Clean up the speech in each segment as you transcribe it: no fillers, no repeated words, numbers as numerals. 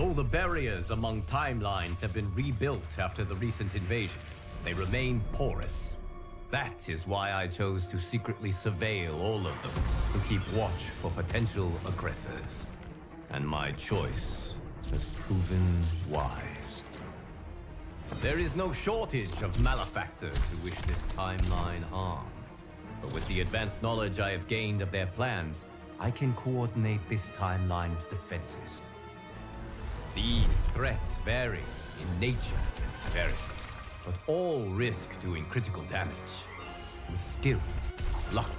Though the barriers among timelines have been rebuilt after the recent invasion, they remain porous. That is why I chose to secretly surveil all of them, to keep watch for potential aggressors. And my choice has proven wise. There is no shortage of malefactors who wish this timeline harm. But with the advanced knowledge I have gained of their plans, I can coordinate this timeline's defenses. These threats vary in nature and severity, but all risk doing critical damage. With skill, luck,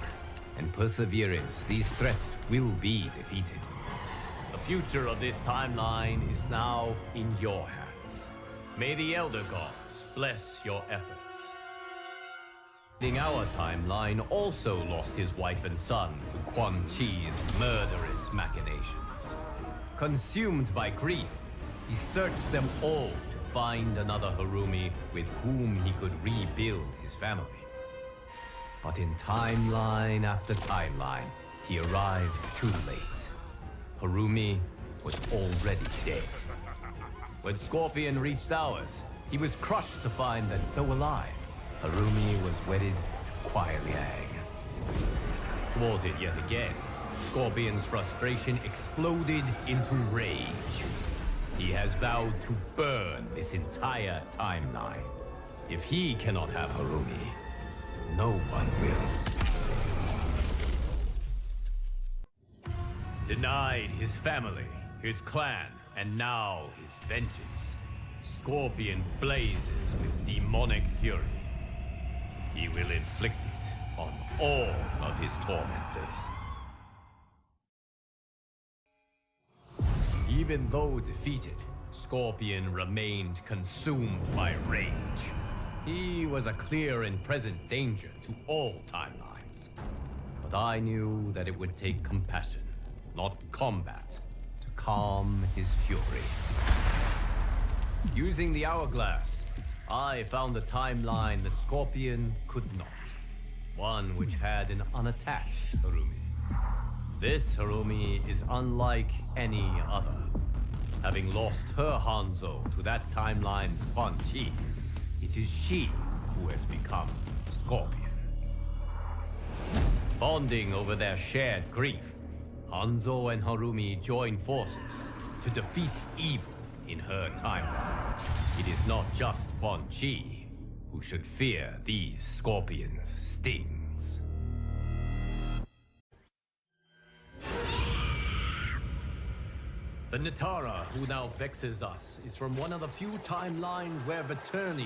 and perseverance, these threats will be defeated. The future of this timeline is now in your hands. May the Elder Gods bless your efforts. Our timeline also lost his wife and son to Quan Chi's murderous machinations. Consumed by grief, he searched them all to find another Harumi with whom he could rebuild his family. But in timeline after timeline, he arrived too late. Harumi was already dead. When Scorpion reached ours, he was crushed to find that, though alive, Harumi was wedded to Kuai Liang. Thwarted yet again, Scorpion's frustration exploded into rage. He has vowed to burn this entire timeline. If he cannot have Harumi, no one will. Denied his family, his clan, and now his vengeance, Scorpion blazes with demonic fury. He will inflict it on all of his tormentors. Even though defeated, Scorpion remained consumed by rage. He was a clear and present danger to all timelines. But I knew that it would take compassion, not combat, to calm his fury. Using the hourglass, I found a timeline that Scorpion could not. One which had an unattached Harumi. This Harumi is unlike any other. Having lost her Hanzo to that timeline's Quan Chi, it is she who has become Scorpion. Bonding over their shared grief, Hanzo and Harumi join forces to defeat evil in her timeline. It is not just Quan Chi who should fear these Scorpion's stings. The Natara who now vexes us is from one of the few timelines where Vaeternus,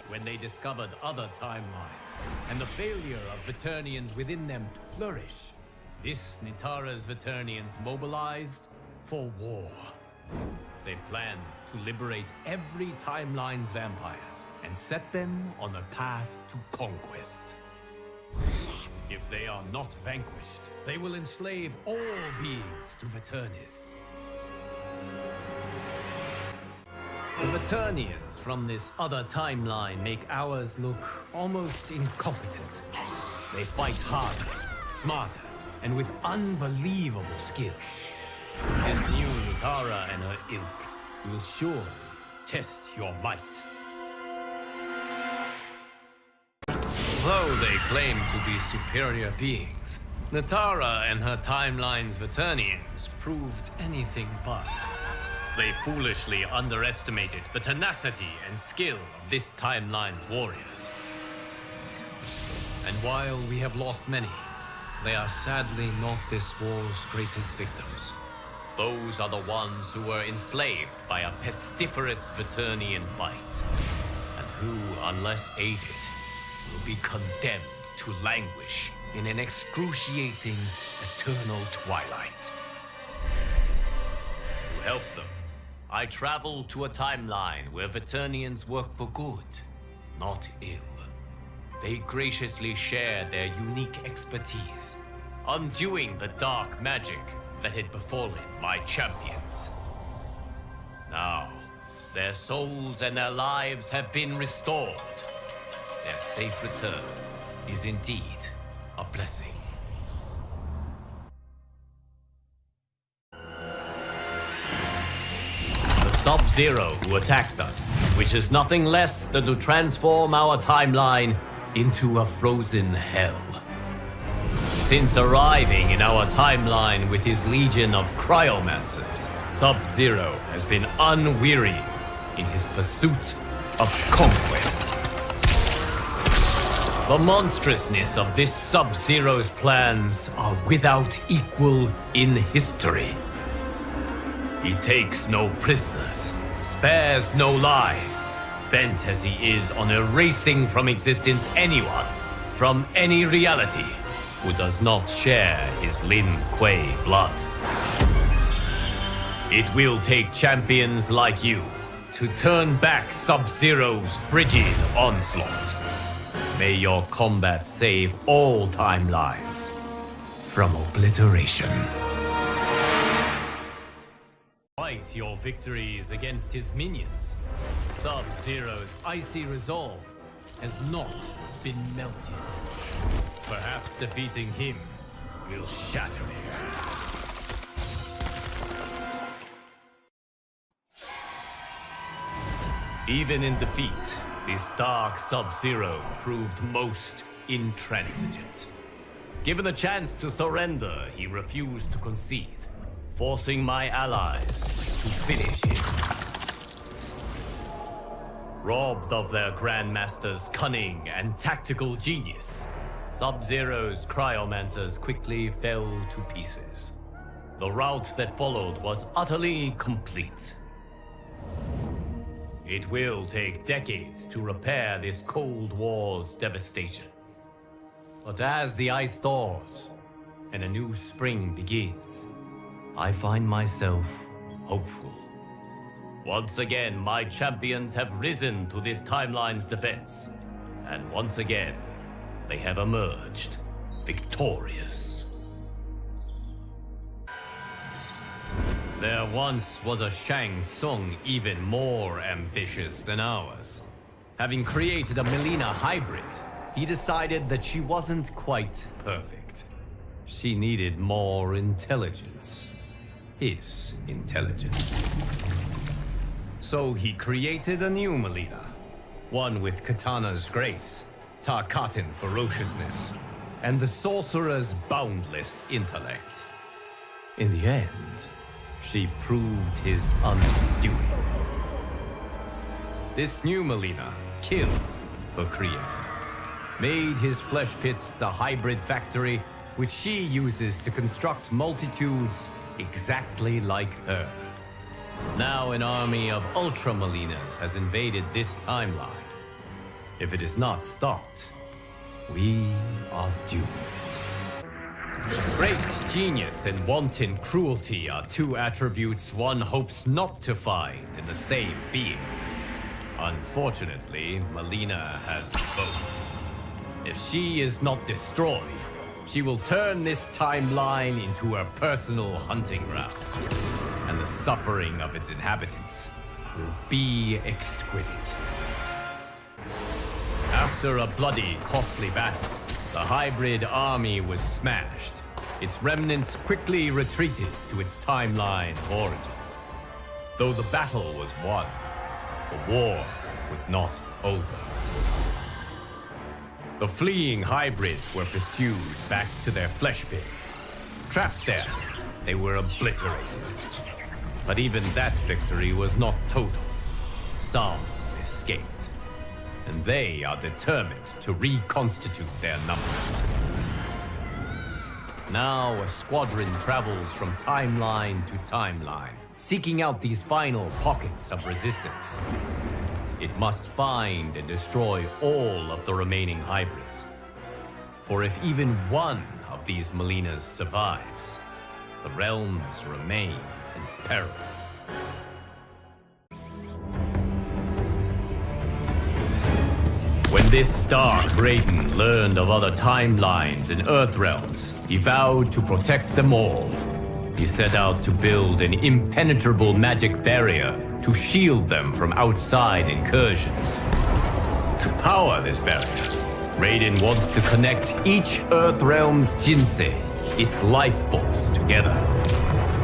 when they discovered other timelines and the failure of Vaeternians within them to flourish, this Natara's Vaeternians mobilized for war. They planned to liberate every timeline's vampires and set them on a path to conquest. If they are not vanquished, they will enslave all beings to Vaeternus. The Vaeternians from this other timeline make ours look almost incompetent. They fight harder, smarter, and with unbelievable skill. This new Natara and her ilk will surely test your might. Though they claim to be superior beings, Natara and her timeline's Vaeternians proved anything but. They foolishly underestimated the tenacity and skill of this timeline's warriors. And while we have lost many, they are sadly not this war's greatest victims. Those are the ones who were enslaved by a pestiferous Vaeternian bite, and who, unless aided, will be condemned to languish in an excruciating, eternal twilight. To help them, I travel to a timeline where Vaeternians work for good, not ill. They graciously share their unique expertise, undoing the dark magic that had befallen my champions. Now, their souls and their lives have been restored. Their safe return is indeed a blessing. Sub-Zero who attacks us, which is nothing less than to transform our timeline into a frozen hell. Since arriving in our timeline with his legion of cryomancers, Sub-Zero has been unwearying in his pursuit of conquest. The monstrousness of this Sub-Zero's plans are without equal in history. He takes no prisoners, spares no lives, bent as he is on erasing from existence anyone from any reality who does not share his Lin Kuei blood. It will take champions like you to turn back Sub-Zero's frigid onslaught. May your combat save all timelines from obliteration. Fight your victories against his minions. Sub-Zero's icy resolve has not been melted. Perhaps defeating him will shatter it. Even in defeat, this dark Sub-Zero proved most intransigent. Given the chance to surrender, he refused to concede, forcing my allies to finish him. Robbed of their Grandmaster's cunning and tactical genius, Sub-Zero's cryomancers quickly fell to pieces. The rout that followed was utterly complete. It will take decades to repair this Cold War's devastation. But as the ice thaws and a new spring begins, I find myself hopeful. Once again, my champions have risen to this timeline's defense. And once again, they have emerged victorious. There once was a Shang Tsung even more ambitious than ours. Having created a Mileena hybrid, he decided that she wasn't quite perfect. She needed more intelligence. His intelligence. So he created a new Mileena. One with Katana's grace, Tarkatan ferociousness, and the sorcerer's boundless intellect. In the end, she proved his undoing. This new Mileena killed her creator, made his flesh pit the hybrid factory which she uses to construct multitudes exactly like her. Now an army of Ultra Mileenas has invaded this timeline. If it is not stopped, we are doomed. Great genius and wanton cruelty are two attributes one hopes not to find in the same being. Unfortunately, Mileena has both. If she is not destroyed, she will turn this timeline into her personal hunting ground, and the suffering of its inhabitants will be exquisite. After a bloody, costly battle, the hybrid army was smashed. Its remnants quickly retreated to its timeline of origin. Though the battle was won, the war was not over. The fleeing hybrids were pursued back to their flesh pits. Trapped there, they were obliterated. But even that victory was not total. Some escaped. And they are determined to reconstitute their numbers. Now a squadron travels from timeline to timeline, seeking out these final pockets of resistance. It must find and destroy all of the remaining hybrids. For if even one of these Mileenas survives, the realms remain in peril. When this dark Raiden learned of other timelines and Earth realms, he vowed to protect them all. He set out to build an impenetrable magic barrier to shield them from outside incursions. To power this barrier, Raiden wants to connect each Earth realm's Jinsei, its life force, together.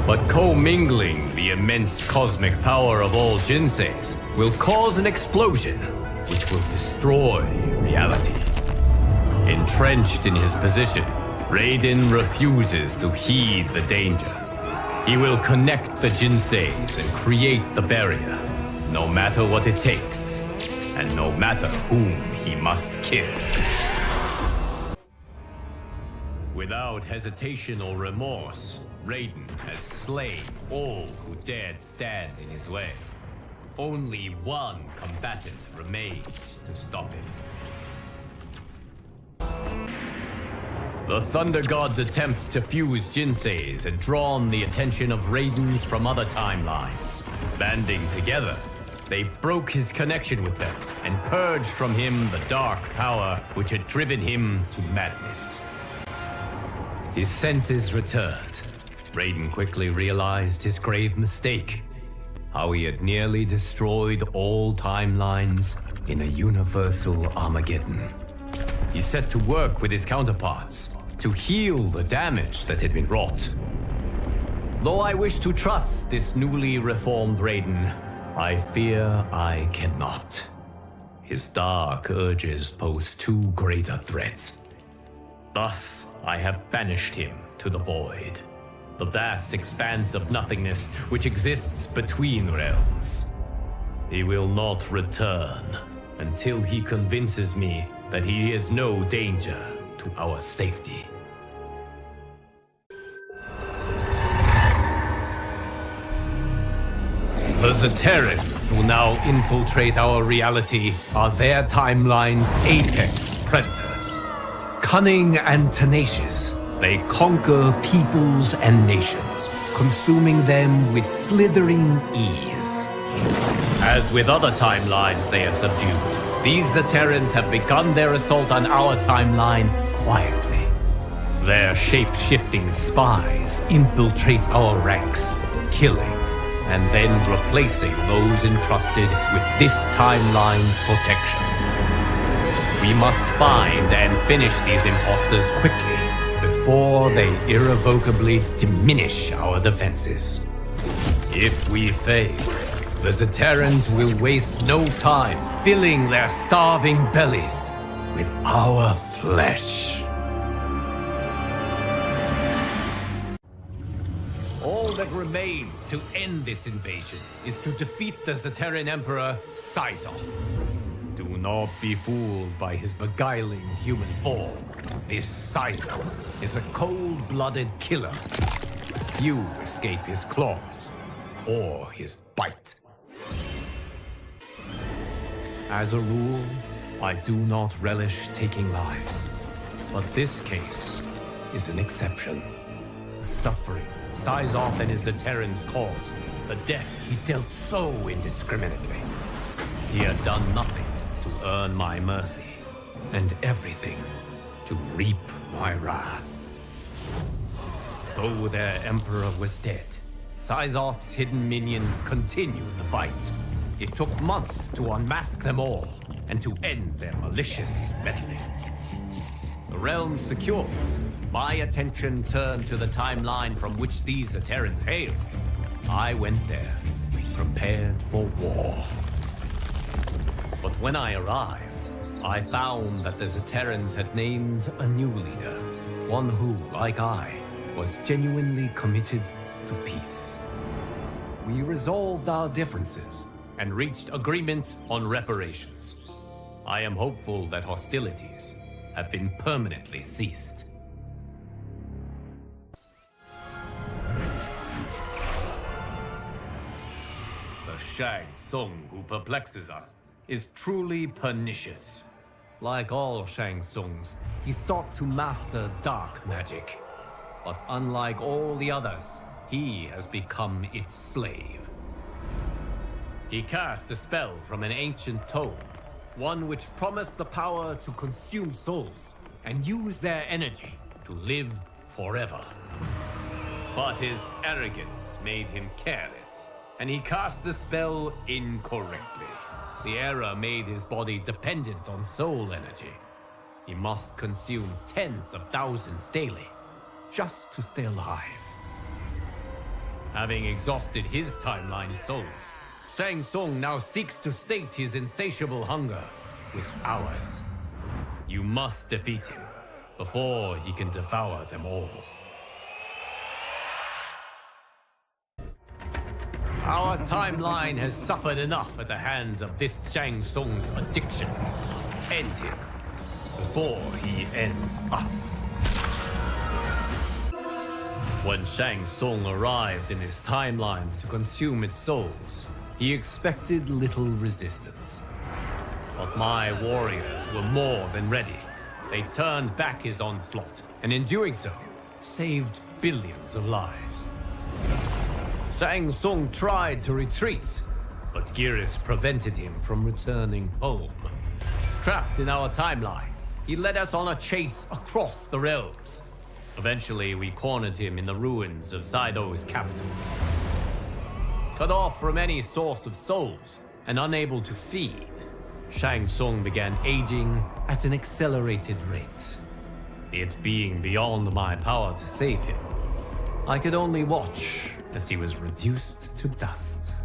But commingling the immense cosmic power of all Jinseis will cause an explosion which will destroy reality. Entrenched in his position, Raiden refuses to heed the danger. He will connect the Jinseis and create the barrier, no matter what it takes, and no matter whom he must kill. Without hesitation or remorse, Raiden has slain all who dared stand in his way. Only one combatant remains to stop him. The Thunder God's attempt to fuse Jinseis had drawn the attention of Raidens from other timelines. Banding together, they broke his connection with them and purged from him the dark power which had driven him to madness. His senses returned. Raiden quickly realized his grave mistake, how he had nearly destroyed all timelines in a universal Armageddon. He set to work with his counterparts to heal the damage that had been wrought. Though I wish to trust this newly reformed Raiden, I fear I cannot. His dark urges pose too great a threat. Thus, I have banished him to the void, the vast expanse of nothingness which exists between realms. He will not return until he convinces me that he is no danger to our safety. The Zaterrans who now infiltrate our reality are their timeline's apex predators. Cunning and tenacious, they conquer peoples and nations, consuming them with slithering ease. As with other timelines they have subdued, these Zaterrans have begun their assault on our timeline quietly. Their shape-shifting spies infiltrate our ranks, killing and then replacing those entrusted with this timeline's protection. We must find and finish these imposters quickly before they irrevocably diminish our defenses. If we fail, the Zaterrans will waste no time filling their starving bellies with our flesh. All that remains to end this invasion is to defeat the Zaterran Emperor, Syzoth. Do not be fooled by his beguiling human form. This Syzoth is a cold-blooded killer. Few escape his claws or his bite. As a rule, I do not relish taking lives, but this case is an exception. The suffering Syzoth and his Zaterrans caused, the death he dealt so indiscriminately. He had done nothing to earn my mercy, and everything to reap my wrath. Though their emperor was dead, Syzoth's hidden minions continued the fight. It took months to unmask them all, and to end their malicious meddling. The realm secured, my attention turned to the timeline from which these Zaterrans hailed. I went there, prepared for war. But when I arrived, I found that the Zaterrans had named a new leader, one who, like I, was genuinely committed to peace. We resolved our differences and reached agreement on reparations. I am hopeful that hostilities have been permanently ceased. The Shang Tsung who perplexes us is truly pernicious. Like all Shang Tsungs, he sought to master dark magic. But unlike all the others, he has become its slave. He cast a spell from an ancient tome, one which promised the power to consume souls and use their energy to live forever. But his arrogance made him careless, and he cast the spell incorrectly. The error made his body dependent on soul energy. He must consume tens of thousands daily, just to stay alive. Having exhausted his timeline's souls, Shang Tsung now seeks to sate his insatiable hunger with ours. You must defeat him before he can devour them all. Our timeline has suffered enough at the hands of this Shang Tsung's addiction. End him before he ends us. When Shang Tsung arrived in his timeline to consume its souls, he expected little resistance. But my warriors were more than ready. They turned back his onslaught, and in doing so, saved billions of lives. Shang Tsung tried to retreat, but Geras prevented him from returning home. Trapped in our timeline, he led us on a chase across the realms. Eventually, we cornered him in the ruins of Saido's capital. Cut off from any source of souls and unable to feed, Shang Tsung began aging at an accelerated rate. It being beyond my power to save him, I could only watch as he was reduced to dust.